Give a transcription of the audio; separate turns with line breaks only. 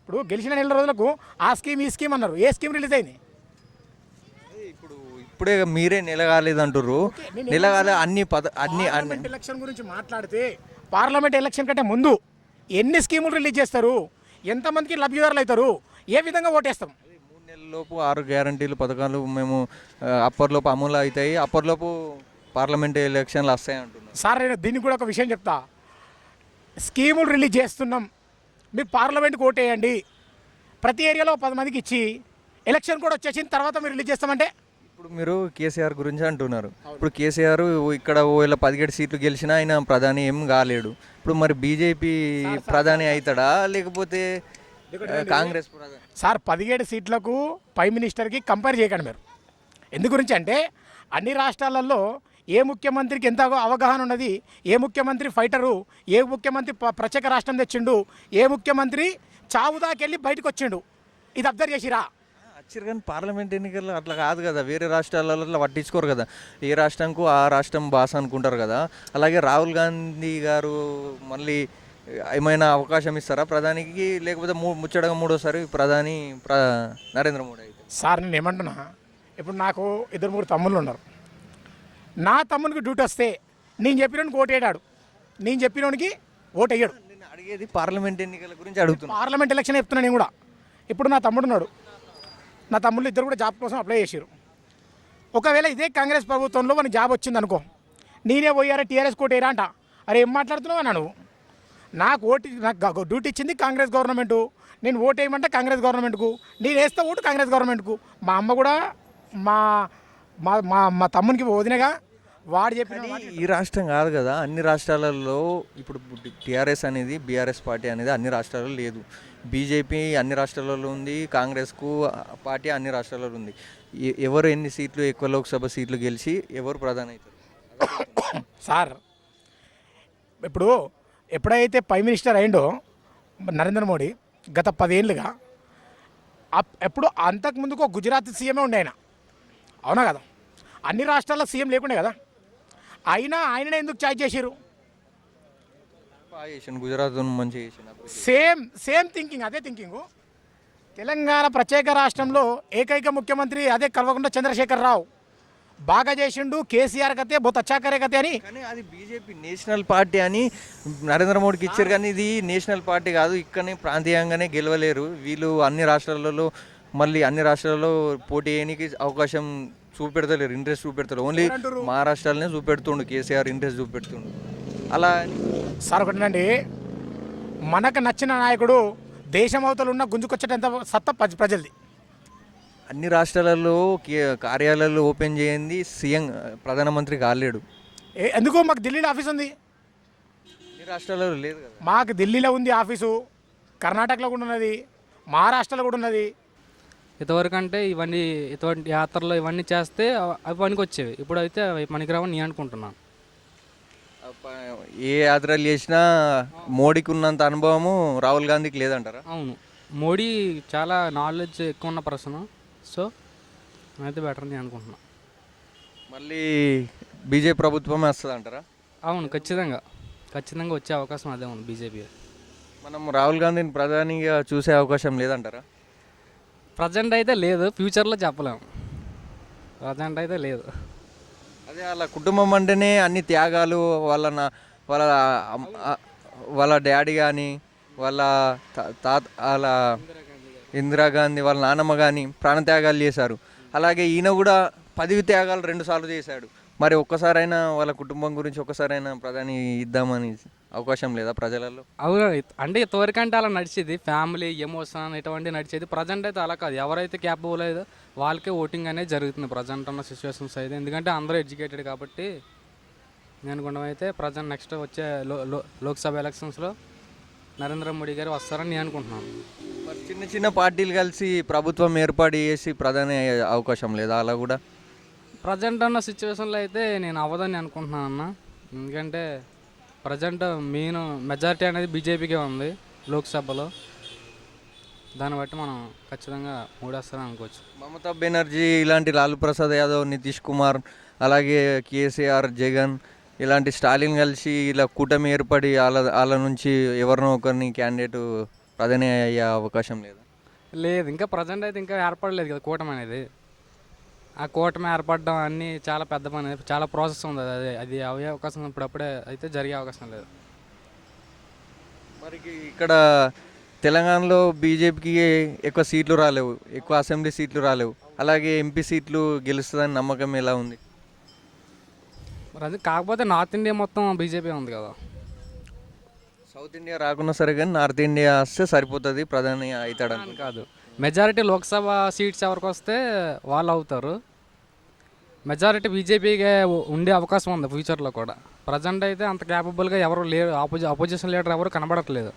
ఇప్పుడు గెలిచిన నెల రోజులకు ఆ స్కీమ్ ఈ స్కీమ్ అన్నారు. ఏ స్కీమ్ రిలీజ్ అయింది?
ఇప్పుడే మీరే నెలగాలేదంటారు. నెలగాలే అన్ని
పార్లమెంట్ ఎలక్షన్ గురించి మాట్లాడితే పార్లమెంట్ ఎలక్షన్ కంటే ముందు ఎన్ని స్కీములు రిలీజ్ చేస్తారు, ఎంతమందికి లబ్ధిదారులు అవుతారు, ఏ విధంగా ఓటేస్తాం?
3 నెలల్లోపు 6 గ్యారంటీలు పథకాలు మేము అప్పటిలోపు అమలు అవుతాయి, అప్పటిలోపు పార్లమెంట్ ఎలక్షన్లు వస్తాయి అంటున్నారు.
సార్ నేను దీనికి కూడా ఒక విషయం చెప్తా. స్కీములు రిలీజ్ చేస్తున్నాం, మీరు పార్లమెంట్కి ఓటేయండి, ప్రతి ఏరియాలో 10 మందికి ఇచ్చి ఎలక్షన్ కూడా వచ్చేసిన తర్వాత మీరు రిలీజ్ చేస్తామంటే
ఇప్పుడు మీరు కేసీఆర్ గురించి అంటున్నారు. ఇప్పుడు కేసీఆర్ ఇక్కడ ఒకవేళ 17 సీట్లు గెలిచినా ఆయన ప్రధాని ఏం కాలేడు. ఇప్పుడు మరి బీజేపీ ప్రధాని అవుతాడా లేకపోతే కాంగ్రెస్ ప్రధాని?
సార్ 17 సీట్లకు ప్రైమ్ మినిస్టర్కి కంపేర్ చేయకండి మీరు. ఎందు గురించి అంటే అన్ని రాష్ట్రాలలో ఏ ముఖ్యమంత్రికి ఎంత అవగాహన ఉన్నది, ఏ ముఖ్యమంత్రి ఫైటరు, ఏ ముఖ్యమంత్రి ప్రత్యేక రాష్ట్రం తెచ్చిండు, ఏ ముఖ్యమంత్రి చావుదాకెళ్ళి బయటకు వచ్చిండు, ఇది అబ్జర్వ్ చేసిరా?
వచ్చారు కానీ పార్లమెంట్ ఎన్నికల్లో అట్లా కాదు కదా, వేరే రాష్ట్రాలలో అట్లా పట్టించుకోరు కదా. ఏ రాష్ట్రంకు ఆ రాష్ట్రం భాష అనుకుంటారు కదా. అలాగే రాహుల్ గాంధీ గారు మళ్ళీ ఏమైనా అవకాశం ఇస్తారా ప్రధానికి, లేకపోతే ముచ్చటగా మూడోసారి ప్రధాని నరేంద్ర మోడీ అయితే?
సార్ నేను ఏమంటున్నా, ఇప్పుడు నాకు 2-3 తమ్ముళ్ళు ఉన్నారు. నా తమ్మునికి డ్యూటీ వస్తే నేను చెప్పినోనికి ఓటు వేయడాడు, నేను చెప్పినోనికి ఓటు వేయడు.
నేను అడిగేది పార్లమెంట్ ఎన్నికల గురించి అడుగుతున్నాను.
పార్లమెంట్ ఎలక్షన్ చెప్తున్నా నేను కూడా. ఇప్పుడు నా తమ్ముడు ఉన్నాడు, నా తమ్ముళ్ళు ఇద్దరు కూడా జాబ్ కోసం అప్లై చేశారు. ఒకవేళ ఇదే కాంగ్రెస్ ప్రభుత్వంలో మనకి జాబ్ వచ్చింది అనుకో, నేనే పోయారా టీఆర్ఎస్ కోట్ వేయరా అంట. అరే ఏం మాట్లాడుతున్నావు అన్నాను. నాకు డ్యూటీ ఇచ్చింది కాంగ్రెస్ గవర్నమెంటు, నేను ఓటు వేయమంటే కాంగ్రెస్ గవర్నమెంట్కు, నేను వేస్తే ఓటు కాంగ్రెస్ గవర్నమెంట్కు. మా అమ్మ కూడా మా మా మా మా తమ్మునికి వదినగా వాడు చెప్పిన
ఈ రాష్ట్రం కాదు కదా, అన్ని రాష్ట్రాలలో ఇప్పుడు టీఆర్ఎస్ అనేది బీఆర్ఎస్ పార్టీ అనేది అన్ని రాష్ట్రాలలో లేదు. బీజేపీ అన్ని రాష్ట్రాలలో ఉంది, కాంగ్రెస్కు పార్టీ అన్ని రాష్ట్రాలలో ఉంది. ఎవరు ఎన్ని సీట్లు ఎక్కువ లోక్సభ సీట్లు గెలిచి ఎవరు ప్రధాని అవుతారు?
సార్ ఇప్పుడు ఎప్పుడైతే ప్రైమ్ మినిస్టర్ అయిండో నరేంద్ర మోడీ గత 10 ఏళ్ళుగా, ఎప్పుడు అంతకుముందుకు గుజరాత్ సీఎమే ఉండే ఆయన, అవునా కదా? అన్ని రాష్ట్రాల్లో సీఎం లేకుండే కదా, అయినా ఆయననే ఎందుకు ఛార్జ్ చేసారు?
గుజరాత్ మంచి
సేమ్ థింకింగ్, అదే థింకింగు. తెలంగాణ ప్రత్యేక రాష్ట్రంలో ఏకైక ముఖ్యమంత్రి అదే కల్వకుంట్ల చంద్రశేఖర్ రావు బాగా చేసిండు. కేసీఆర్ కతే బొత్ అచ్చాకరే కతే అని.
కానీ అది బీజేపీ నేషనల్ పార్టీ అని నరేంద్ర మోడీకి ఇచ్చారు, కానీ ఇది నేషనల్ పార్టీ కాదు. ఇక్కడనే ప్రాంతీయంగానే గెలవలేరు వీళ్ళు. అన్ని రాష్ట్రాలలో మళ్ళీ అన్ని రాష్ట్రాలలో పోటీ చేయడానికి అవకాశం చూపెడతలేరు, ఇంట్రెస్ట్ చూపెడతారు. ఓన్లీ మహారాష్ట్రలోనే చూపెడుతుండు కేసీఆర్, ఇంట్రెస్ట్ చూపెడుతుండు. అలా
సార్ ఒకటండి, మనకు నచ్చిన నాయకుడు దేశం అవతలు ఉన్న గుంజుకొచ్చేటంత సత్తా ప్రజలది.
అన్ని రాష్ట్రాలలో కార్యాలయాలు ఓపెన్ చేయండి, సీఎం ప్రధానమంత్రి కాలేడు.
ఎందుకు? మాకు ఢిల్లీలో ఆఫీస్ ఉంది,
అన్ని రాష్ట్రాలలో లేదు కదా.
మాకు ఢిల్లీలో ఉంది ఆఫీసు, కర్ణాటకలో కూడా ఉన్నది, మహారాష్ట్రలో కూడా ఉన్నది.
ఇంతవరకు అంటే ఇవన్నీ ఇటువంటి యాత్రలు ఇవన్నీ చేస్తే అవి పనికి వచ్చేవి, ఇప్పుడు అయితే అవి పనికిరావని నేను అనుకుంటున్నాను.
ఏ యాత్రలు చేసినా మోడీకి ఉన్నంత అనుభవము రాహుల్ గాంధీకి లేదంటారా?
అవును, మోడీ చాలా నాలెడ్జ్ ఎక్కువ ఉన్న పర్సన్, సో అయితే బెటర్ నేను అనుకుంటున్నాను.
మళ్ళీ బీజేపీ ప్రభుత్వమే వస్తుంది అంటారా?
అవును, ఖచ్చితంగా వచ్చే అవకాశం అదే ఉంది బీజేపీ.
మనం రాహుల్ గాంధీని ప్రధానిగా చూసే అవకాశం లేదంటారా?
ప్రజెంట్ అయితే లేదు, ఫ్యూచర్లో చెప్పలేము. ప్రజెంట్ అయితే లేదు.
అదే వాళ్ళ కుటుంబం అంటేనే అన్ని త్యాగాలు, వాళ్ళ డాడీ కానీ వాళ్ళ వాళ్ళ ఇందిరాగాంధీ వాళ్ళ నాన్నమ్మ కానీ ప్రాణత్యాగాలు చేశారు. అలాగే ఈయన కూడా పదవి త్యాగాలు 2 సార్లు చేశాడు. మరి ఒక్కసారైనా వాళ్ళ కుటుంబం గురించి ఒక్కసారైనా ప్రధాని ఇద్దామని అవకాశం లేదా ప్రజలలో?
అవును, అంటే ఇంతవరకు అంటే అలా నడిచేది, ఫ్యామిలీ ఎమోషన్ ఇటువంటి నడిచేది. ప్రజెంట్ అయితే అలా కాదు, ఎవరైతే క్యాపబుల్ అయ్యేదో వాళ్ళకే ఓటింగ్ అనేది జరుగుతుంది ప్రజెంట్ ఉన్న సిచ్యువేషన్స్ అయితే. ఎందుకంటే అందరూ ఎడ్యుకేటెడ్ కాబట్టి నేను అనుకోవడం అయితే ప్రజెంట్ నెక్స్ట్ వచ్చే లోక్సభ ఎలక్షన్స్లో నరేంద్ర మోడీ గారు వస్తారని నేను అనుకుంటున్నాను.
మరి చిన్న పార్టీలు కలిసి ప్రభుత్వం ఏర్పాటు చేసి ప్రధాని అయ్యే అవకాశం లేదా అలా కూడా?
ప్రజెంట్ ఉన్న సిచ్యువేషన్లో అయితే నేను అవ్వదని అనుకుంటున్నాను అన్న. ఎందుకంటే ప్రజెంట్ మెయిన్ మెజారిటీ అనేది బీజేపీకే ఉంది లోక్సభలో. దాన్ని బట్టి మనం ఖచ్చితంగా మూడేస్తారని అనుకోవచ్చు.
మమతా బెనర్జీ ఇలాంటి లాలూ ప్రసాద్ యాదవ్, నితీష్ కుమార్, అలాగే కేసీఆర్, జగన్ ఇలాంటి స్టాలిన్ కలిసి ఇలా కూటమి ఏర్పడి వాళ్ళ నుంచి ఎవరినో ఒకరిని క్యాండిడేట్ ప్రధాని అయ్యే అవకాశం లేదా?
లేదు, ఇంకా ప్రజెంట్ అయితే ఇంకా ఏర్పడలేదు కదా కూటమి అనేది. ఆ కూటమి ఏర్పడడం అన్నీ చాలా పెద్ద పని, చాలా ప్రాసెస్ ఉంది. అది అది అయ్యే అవకాశం ఇప్పుడప్పుడే అయితే జరిగే అవకాశం లేదు.
మరి ఇక్కడ తెలంగాణలో బీజేపీకి ఎక్కువ సీట్లు రాలేవు, ఎక్కువ అసెంబ్లీ సీట్లు రాలేవు, అలాగే ఎంపీ సీట్లు గెలుస్తుందని నమ్మకం ఎలా ఉంది?
మరి అది కాకపోతే నార్త్ ఇండియా మొత్తం బీజేపీ ఉంది కదా.
సౌత్ ఇండియా రాకున్నా సరే కానీ నార్త్ ఇండియా వస్తే సరిపోతుంది, ప్రధాని అవుతాడు
అని కాదు, మెజారిటీ లోక్సభ సీట్స్ ఎవరికి వస్తే వాళ్ళు అవుతారు. మెజారిటీ బీజేపీకే ఉండే అవకాశం ఉంది ఫ్యూచర్లో కూడా. ప్రజెంట్ అయితే అంత క్యాపబుల్గా ఎవరు లేరు, అపోజిషన్ లీడర్ ఎవరు కనబడట్లేదు.